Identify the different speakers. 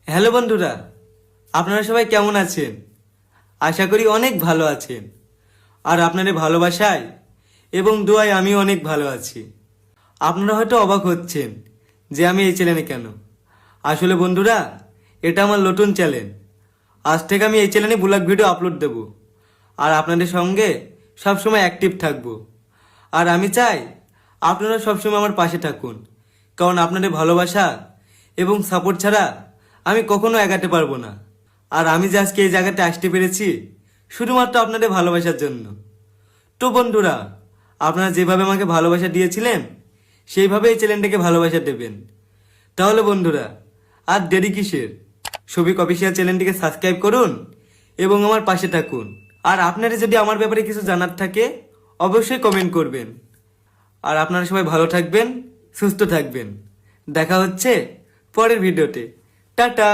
Speaker 1: Hello বন্ধুরা, আপনারা সবাই কেমন আছেন? আশা করি অনেক ভালো আছেন। আর আপনাদের ভালোবাসায় এবং দোয়ায় আমি অনেক ভালো আছি। আপনারা হয়তো অবাক হচ্ছেন যে আমি এই চ্যানেলে কেন। আসলে বন্ধুরা, এটা আমার নতুন চ্যানেল। আজ থেকে আমি এই চ্যানেলে ব্লগ ভিডিও আপলোড দেব আর আপনাদের সঙ্গে সবসময় অ্যাক্টিভ থাকব। আর আমি চাই আপনারা সবসময় আমার পাশে থাকুন, কারণ আপনাদের ভালোবাসা এবং সাপোর্ট ছাড়া আমি কখনো এগাতে পারবো না। আর আমি যে আজকে এই জায়গাতে আসতে পেরেছি শুধুমাত্র আপনাদের ভালোবাসার জন্য। তো বন্ধুরা, আপনারা যেভাবে আমাকে ভালোবাসা দিয়েছিলেন সেইভাবে এই চ্যানেলটাকে ভালোবাসা দেবেন। তাহলে বন্ধুরা, আর দেরি কিসের? সবিক অফিসিয়াল চ্যানেলটিকে সাবস্ক্রাইব করুন এবং আমার পাশে থাকুন। আর আপনারা যদি আমার ব্যাপারে কিছু জানার থাকে অবশ্যই কমেন্ট করবেন। আর আপনারা সবাই ভালো থাকবেন, সুস্থ থাকবেন। দেখা হচ্ছে পরের ভিডিওতে। টাটা।